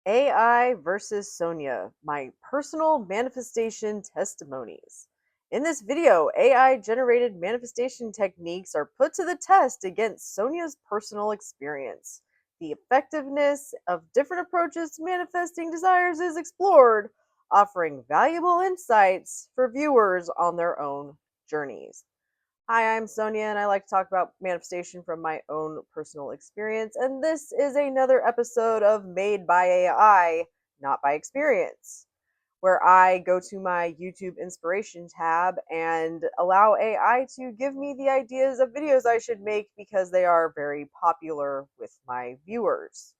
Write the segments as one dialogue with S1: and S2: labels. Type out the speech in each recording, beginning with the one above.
S1: AI versus Sonia, my personal manifestation testimonies. In this video, AI generated manifestation techniques are put to the test against Sonia's personal experience. The effectiveness of different approaches to manifesting desires is explored, offering valuable insights for viewers on their own journeys. Hi, I'm Sonia, and I like to talk about manifestation from my own personal experience. And this is another episode of Made by AI, Not by Experience, where I go to my YouTube inspiration tab and allow AI to give me the ideas of videos I should make because they are very popular with my viewers.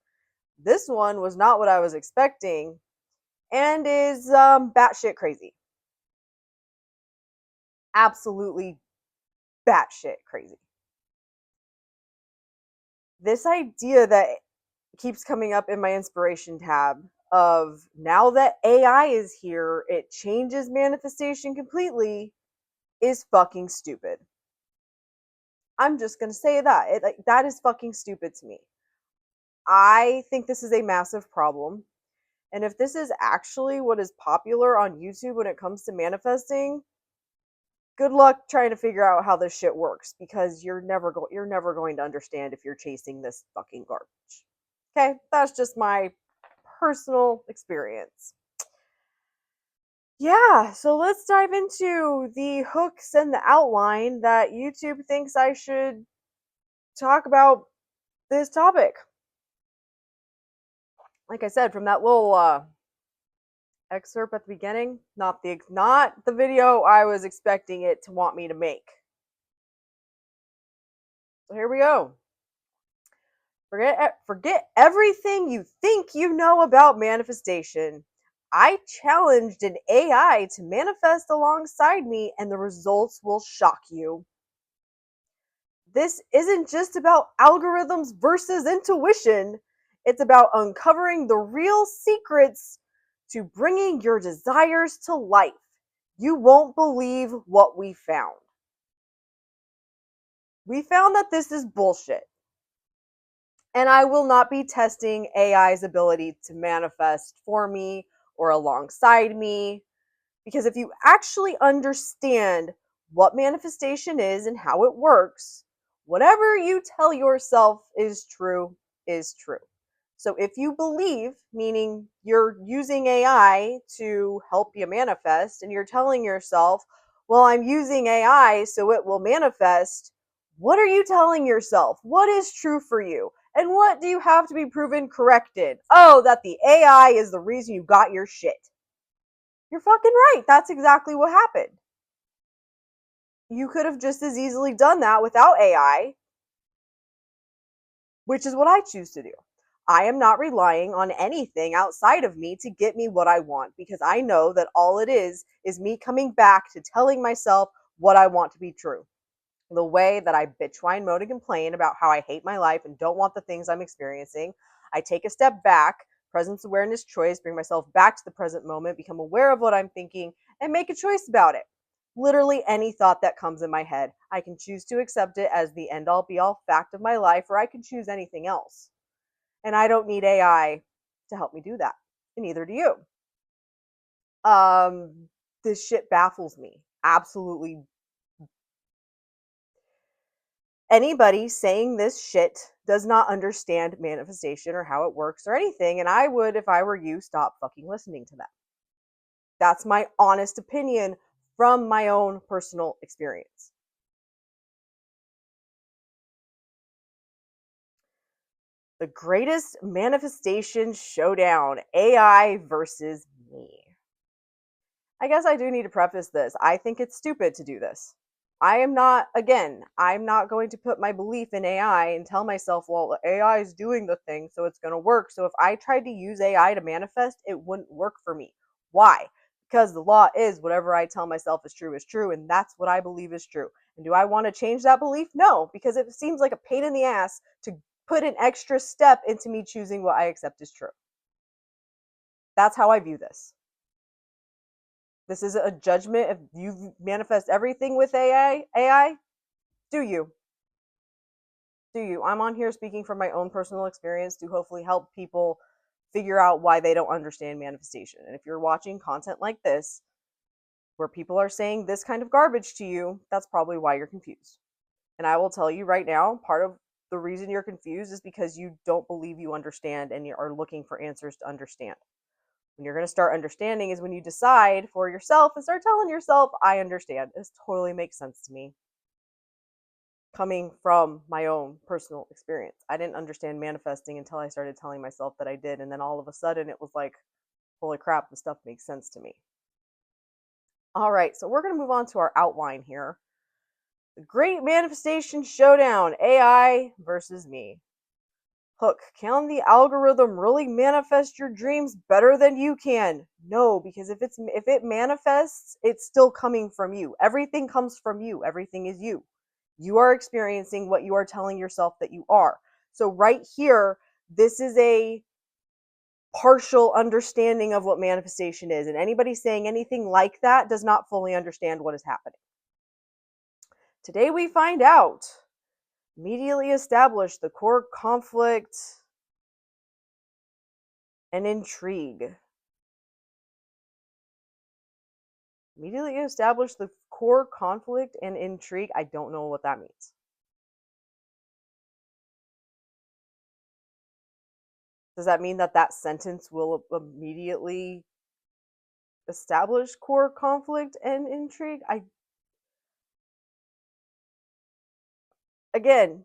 S1: This one was not what I was expecting and is batshit crazy. Absolutely batshit crazy. This idea that keeps coming up in my inspiration tab of now that AI is here, it changes manifestation completely is fucking stupid. I'm just going to say that. That is fucking stupid to me. I think this is a massive problem. And if this is actually what is popular on YouTube when it comes to manifesting, good luck trying to figure out how this shit works because you're never going to understand if you're chasing this fucking garbage. Okay? That's just my personal experience. Yeah, so let's dive into the hooks and the outline that YouTube thinks I should talk about this topic. Like I said, from that little excerpt at the beginning, not the video I was expecting it to want me to make. So here we go. Forget everything you think you know about manifestation. I challenged an AI to manifest alongside me, and the results will shock you. This isn't just about algorithms versus intuition. It's about uncovering the real secrets to bringing your desires to life. You won't believe what we found. We found that this is bullshit. And I will not be testing AI's ability to manifest for me or alongside me. Because if you actually understand what manifestation is and how it works, whatever you tell yourself is true is true. So if you believe, meaning you're using AI to help you manifest, and you're telling yourself, well, I'm using AI so it will manifest, what are you telling yourself? What is true for you? And what do you have to be proven corrected? Oh, that the AI is the reason you got your shit. You're fucking right. That's exactly what happened. You could have just as easily done that without AI, which is what I choose to do. I am not relying on anything outside of me to get me what I want because I know that all it is me coming back to telling myself what I want to be true. The way that I bitch, whine, moan, and complain about how I hate my life and don't want the things I'm experiencing, I take a step back, presence awareness choice, bring myself back to the present moment, become aware of what I'm thinking, and make a choice about it. Literally any thought that comes in my head, I can choose to accept it as the end all be all fact of my life, or I can choose anything else. And I don't need AI to help me do that. And neither do you. This shit baffles me. Absolutely. Anybody saying this shit does not understand manifestation or how it works or anything. And I would, if I were you, stop fucking listening to them. That's my honest opinion from my own personal experience. The greatest manifestation showdown, AI versus me. I guess I do need to preface this. I think it's stupid to do this. I'm not going to put my belief in AI and tell myself, well, AI is doing the thing, so it's going to work. So if I tried to use AI to manifest, it wouldn't work for me. Why? Because the law is whatever I tell myself is true, and that's what I believe is true. And do I want to change that belief? No, because it seems like a pain in the ass to put an extra step into me choosing what I accept is true. That's how I view this. This is a judgment. If you manifest everything with AI, do you? Do you? I'm on here speaking from my own personal experience to hopefully help people figure out why they don't understand manifestation. And if you're watching content like this, where people are saying this kind of garbage to you, that's probably why you're confused. And I will tell you right now, part of the reason you're confused is because you don't believe you understand and you are looking for answers to understand. When you're going to start understanding is when you decide for yourself and start telling yourself, I understand. This totally makes sense to me. Coming from my own personal experience. I didn't understand manifesting until I started telling myself that I did. And then all of a sudden it was like, holy crap, this stuff makes sense to me. All right, so we're going to move on to our outline here. The Great Manifestation Showdown, AI versus me. Hook, can the algorithm really manifest your dreams better than you can? No, because if it manifests, it's still coming from you. Everything comes from you. Everything is you. You are experiencing what you are telling yourself that you are. So right here, this is a partial understanding of what manifestation is, and anybody saying anything like that does not fully understand what is happening. Today we find out. Immediately establish the core conflict and intrigue. Immediately establish the core conflict and intrigue. I don't know what that means. Does that mean that that sentence will immediately establish core conflict and intrigue? Again,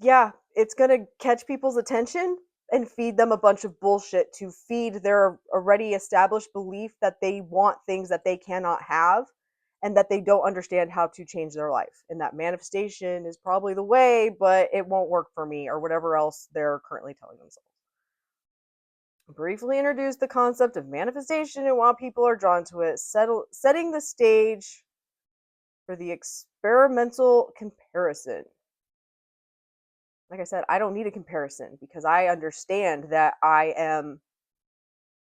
S1: yeah, it's going to catch people's attention and feed them a bunch of bullshit to feed their already established belief that they want things that they cannot have and that they don't understand how to change their life. And that manifestation is probably the way, but it won't work for me, or whatever else they're currently telling themselves. Briefly introduce the concept of manifestation and why people are drawn to it, setting the stage for the experimental comparison. Like I said, I don't need a comparison because I understand that I am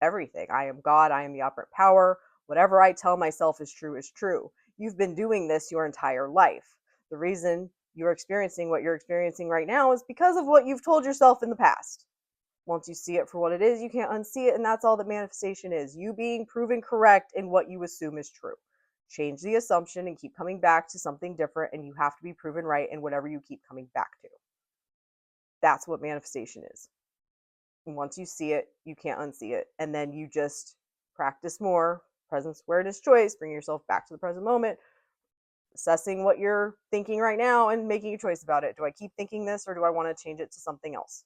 S1: everything. I am God, I am the operant power. Whatever I tell myself is true is true. You've been doing this your entire life. The reason you're experiencing what you're experiencing right now is because of what you've told yourself in the past. Once you see it for what it is, you can't unsee it, and that's all that manifestation is. You being proven correct in what you assume is true. Change the assumption and keep coming back to something different, and you have to be proven right in whatever you keep coming back to. That's what manifestation is. And once you see it, you can't unsee it. And then you just practice more presence, awareness, choice, bring yourself back to the present moment, assessing what you're thinking right now and making a choice about it. Do I keep thinking this or do I want to change it to something else?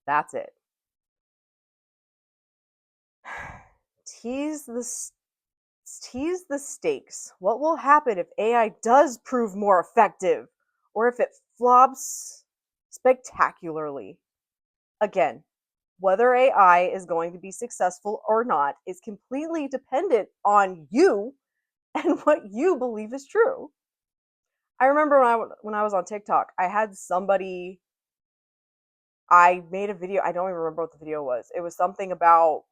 S1: That's it. Tease the stakes. What will happen if AI does prove more effective or if it flops spectacularly? Again, whether AI is going to be successful or not is completely dependent on you and what you believe is true. I remember when I was on TikTok, I had somebody. I made a video. I don't even remember what the video was. It was something about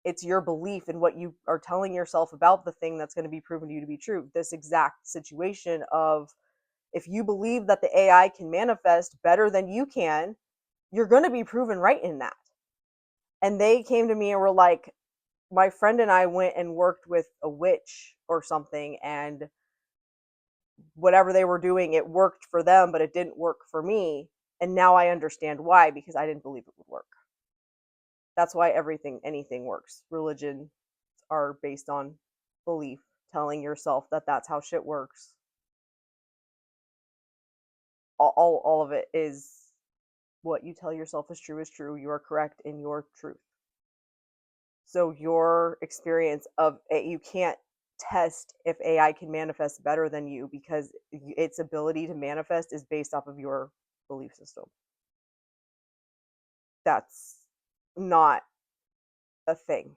S1: it's your belief in what you are telling yourself about the thing that's going to be proven to you to be true. This exact situation of if you believe that the AI can manifest better than you can, you're going to be proven right in that. And they came to me and were like, my friend and I went and worked with a witch or something, and whatever they were doing, it worked for them, but it didn't work for me. And now I understand why, because I didn't believe it would work. That's why anything works. Religions are based on belief, telling yourself that that's how shit works. All of it is what you tell yourself is true is true. You are correct in your truth. So your experience of it, you can't test if AI can manifest better than you because its ability to manifest is based off of your belief system. That's not a thing.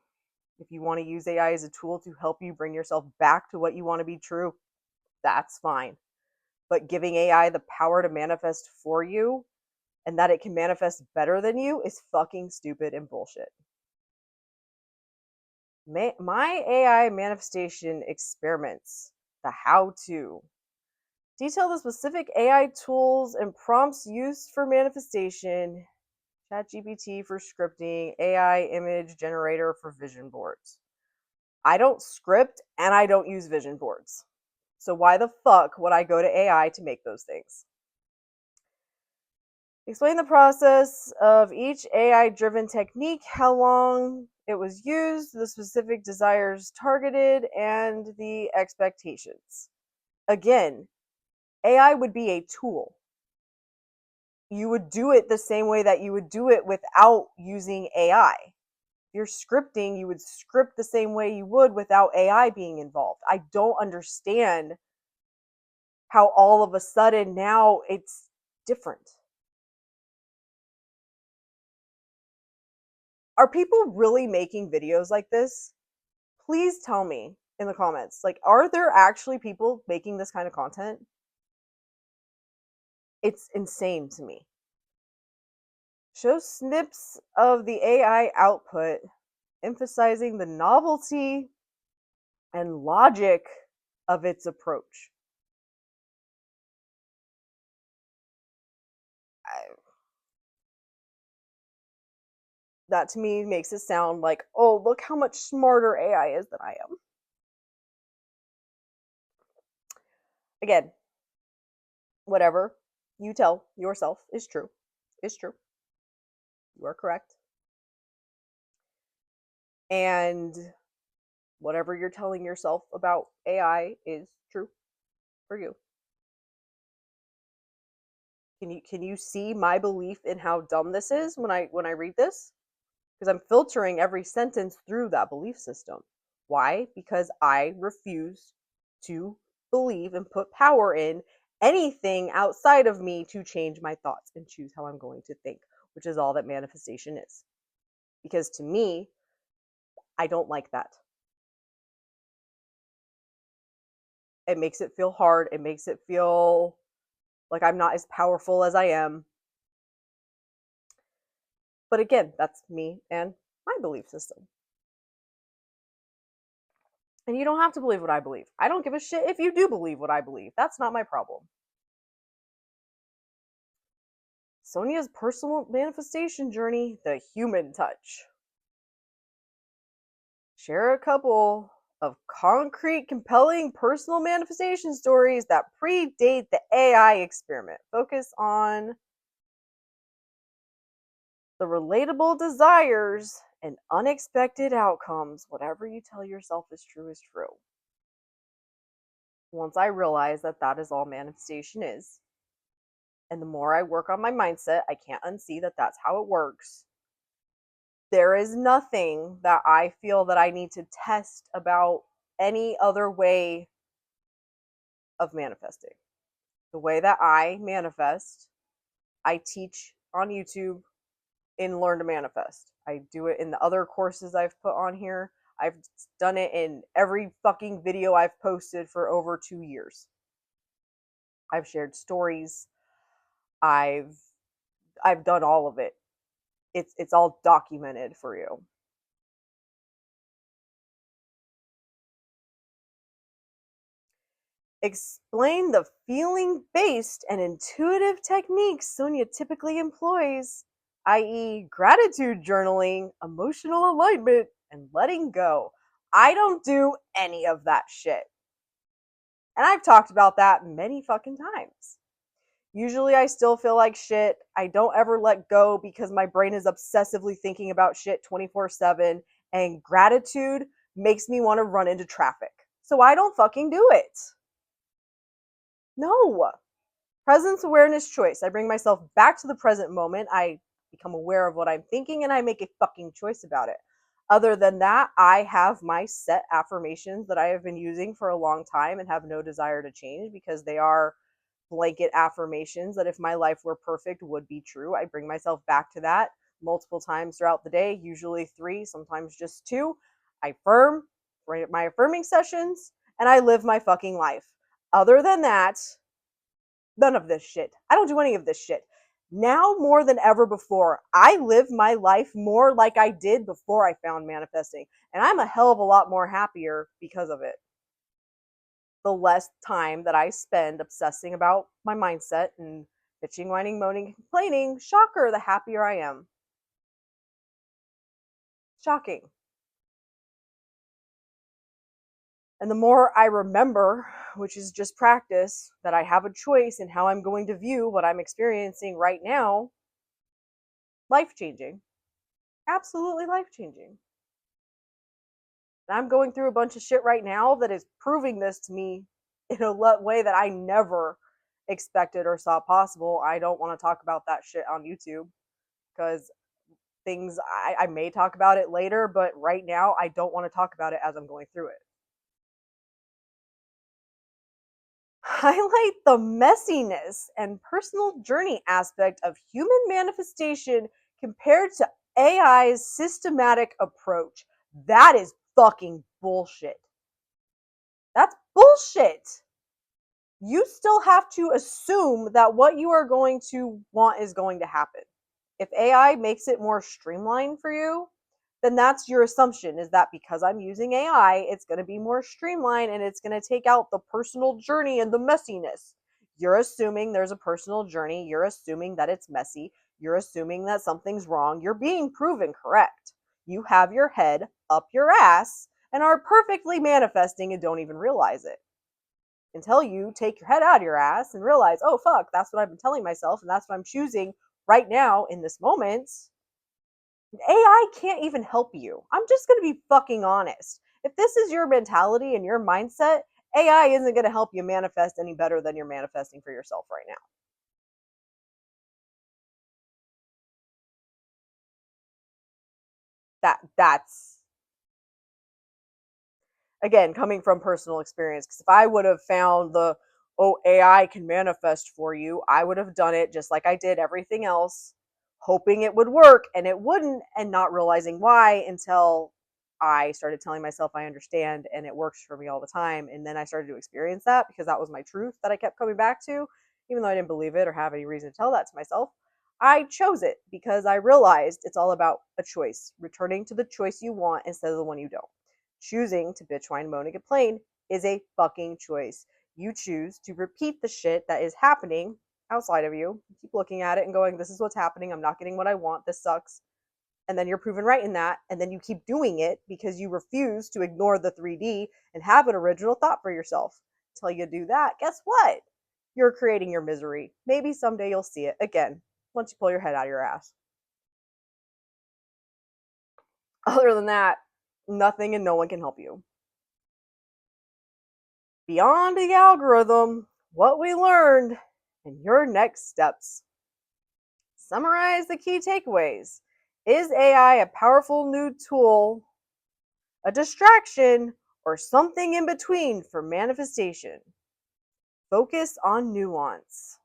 S1: If you want to use AI as a tool to help you bring yourself back to what you want to be true, that's fine. But giving AI the power to manifest for you and that it can manifest better than you is fucking stupid and bullshit. My AI manifestation experiments, the how to. Detail the specific AI tools and prompts used for manifestation. ChatGPT for scripting, AI image generator for vision boards. I don't script and I don't use vision boards. So why the fuck would I go to AI to make those things? Explain the process of each AI driven technique, how long it was used, the specific desires targeted, and the expectations. Again, AI would be a tool. You would do it the same way that you would do it without using AI. If you're scripting, you would script the same way you would without AI being involved. I don't understand how all of a sudden now it's different. Are people really making videos like this? Please tell me in the comments. Like, are there actually people making this kind of content? It's insane to me. Show snips of the AI output, emphasizing the novelty and logic of its approach. That to me makes it sound like, oh, look how much smarter AI is than I am. Again, whatever you tell yourself is true. Is true. You are correct. And whatever you're telling yourself about AI is true for you. Can you see my belief in how dumb this is when I read this? Because I'm filtering every sentence through that belief system. Why? Because I refuse to believe and put power in anything outside of me to change my thoughts and choose how I'm going to think, which is all that manifestation is. Because to me, I don't like that. It makes it feel hard. It makes it feel like I'm not as powerful as I am. But again, that's me and my belief system. And you don't have to believe what I believe. I don't give a shit if you do believe what I believe. That's not my problem. Sonia's personal manifestation journey, the human touch. Share a couple of concrete, compelling personal manifestation stories that predate the AI experiment. Focus on the relatable desires and unexpected outcomes. Whatever you tell yourself is true. Once I realized that that is all manifestation is, and the more I work on my mindset, I can't unsee that that's how it works. There is nothing that I feel that I need to test about any other way of manifesting. The way that I manifest, I teach on YouTube in Learn to Manifest. I do it in the other courses I've put on here. I've done it in every fucking video I've posted for over 2 years. I've shared stories. I've done all of it. It's all documented for you. Explain the feeling-based and intuitive techniques Sonia typically employs, i.e., gratitude journaling, emotional alignment, and letting go. I don't do any of that shit. And I've talked about that many fucking times. Usually I still feel like shit. I don't ever let go because my brain is obsessively thinking about shit 24/7, and gratitude makes me want to run into traffic. So I don't fucking do it. No. Presence, awareness, choice. I bring myself back to the present moment. I become aware of what I'm thinking and I make a fucking choice about it. Other than that, I have my set affirmations that I have been using for a long time and have no desire to change because they are blanket affirmations that if my life were perfect would be true. I bring myself back to that multiple times throughout the day, usually 3, sometimes just 2. I affirm, write my affirming sessions, and I live my fucking life. Other than that, none of this shit. I don't do any of this shit. Now more than ever before, I live my life more like I did before I found manifesting. And I'm a hell of a lot more happier because of it. The less time that I spend obsessing about my mindset and bitching, whining, moaning, complaining, shocker, the happier I am. Shocking. And the more I remember, which is just practice, that I have a choice in how I'm going to view what I'm experiencing right now, life changing. Absolutely life changing. And I'm going through a bunch of shit right now that is proving this to me in a way that I never expected or saw possible. I don't want to talk about that shit on YouTube because I may talk about it later, but right now I don't want to talk about it as I'm going through it. Highlight the messiness and personal journey aspect of human manifestation compared to AI's systematic approach. That is fucking bullshit. That's bullshit. You still have to assume that what you are going to want is going to happen. If AI makes it more streamlined for you, then that's your assumption, is that because I'm using AI, it's going to be more streamlined and it's going to take out the personal journey and the messiness. You're assuming there's a personal journey. You're assuming that it's messy. You're assuming that something's wrong. You're being proven correct. You have your head up your ass and are perfectly manifesting and don't even realize it until you take your head out of your ass and realize, oh, fuck, that's what I've been telling myself and that's what I'm choosing right now in this moment. AI can't even help you. I'm just going to be fucking honest. If this is your mentality and your mindset, AI isn't going to help you manifest any better than you're manifesting for yourself right now. That's again coming from personal experience, because if I would have found the, oh, AI can manifest for you, I would have done it just like I did everything else, hoping it would work, and it wouldn't, and not realizing why until I started telling myself I understand and it works for me all the time. And then I started to experience that because that was my truth that I kept coming back to, even though I didn't believe it or have any reason to tell that to myself. I chose it because I realized it's all about a choice, returning to the choice you want instead of the one you don't. Choosing to bitch, whine, moan, and complain is a fucking choice. You choose to repeat the shit that is happening outside of you. Keep looking at it and going, this is what's happening. I'm not getting what I want. This sucks. And then you're proven right in that. And then you keep doing it because you refuse to ignore the 3D and have an original thought for yourself. Until you do that, guess what? You're creating your misery. Maybe someday you'll see it again once you pull your head out of your ass. Other than that, nothing and no one can help you. Beyond the algorithm, what we learned, and your next steps. Summarize the key takeaways. Is AI a powerful new tool, a distraction, or something in between for manifestation? Focus on nuance.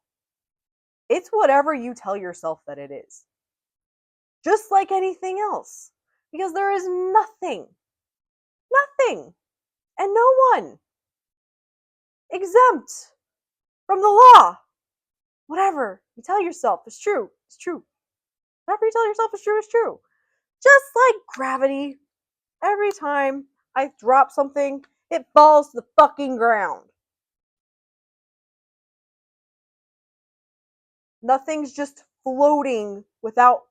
S1: It's whatever you tell yourself that it is, just like anything else, because there is nothing, and no one exempt from the law. Whatever you tell yourself is true. It's true. Whatever you tell yourself is true is true. Just like gravity, every time I drop something, it falls to the fucking ground. Nothing's just floating without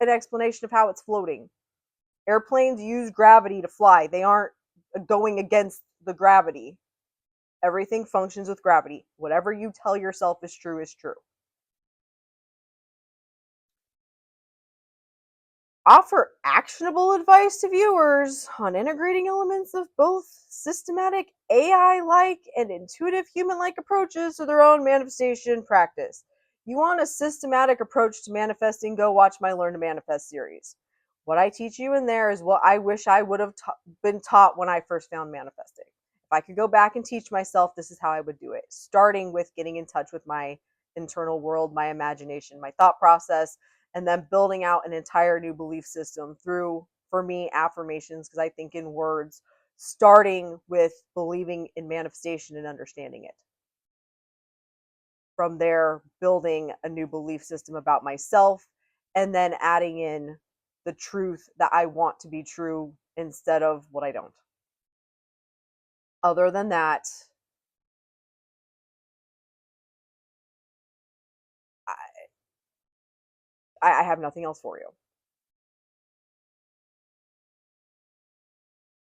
S1: an explanation of how it's floating. Airplanes use gravity to fly, they aren't going against the gravity. Everything functions with gravity. Whatever you tell yourself is true is true. Offer actionable advice to viewers on integrating elements of both systematic AI like and intuitive human like approaches to their own manifestation practice. You want a systematic approach to manifesting? Go watch my Learn to Manifest series. What I teach you in there is what I wish I would have been taught when I first found manifesting. If I could go back and teach myself, this is how I would do it, starting with getting in touch with my internal world, my imagination, my thought process, and then building out an entire new belief system through, for me, affirmations, because I think in words, starting with believing in manifestation and understanding it. From there, building a new belief system about myself, and then adding in the truth that I want to be true instead of what I don't. Other than that, I have nothing else for you.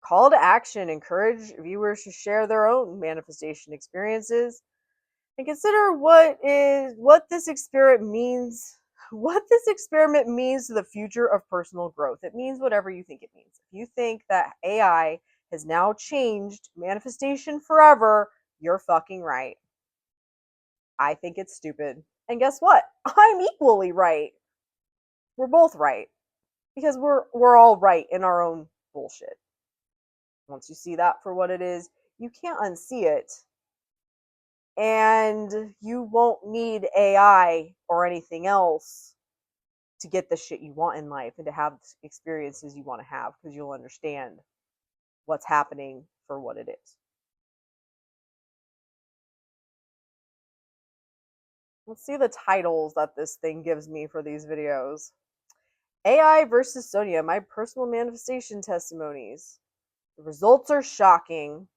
S1: Call to action, encourage viewers to share their own manifestation experiences and consider what this experiment means. What this experiment means to the future of personal growth. It means whatever you think it means. If you think that AI has now changed manifestation forever, you're fucking right. I think it's stupid. And guess what? I'm equally right. We're both right because we're all right in our own bullshit. Once you see that for what it is, you can't unsee it. And you won't need AI or anything else to get the shit you want in life and to have experiences you want to have because you'll understand what's happening for what it is. Let's see the titles that this thing gives me for these videos. AI versus Sonia, my personal manifestation testimonies. The results are shocking.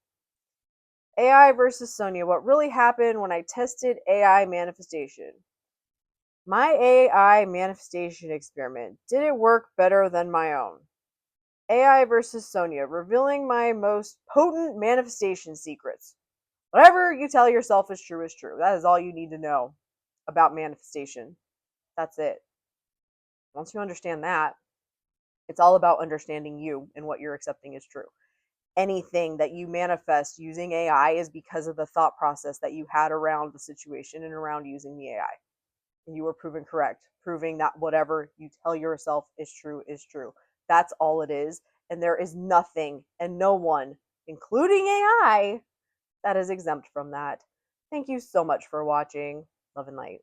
S1: AI versus Sonia, what really happened when I tested AI manifestation. My AI manifestation experiment, did it work better than my own? AI versus Sonia, revealing my most potent manifestation secrets. Whatever you tell yourself is true is true. That is all you need to know about manifestation. That's it. Once you understand that, it's all about understanding you and what you're accepting is true. Anything that you manifest using AI is because of the thought process that you had around the situation and around using the AI. And you were proven correct, proving that whatever you tell yourself is true is true. That's all it is. And there is nothing and no one, including AI, that is exempt from that. Thank you so much for watching. Love and light.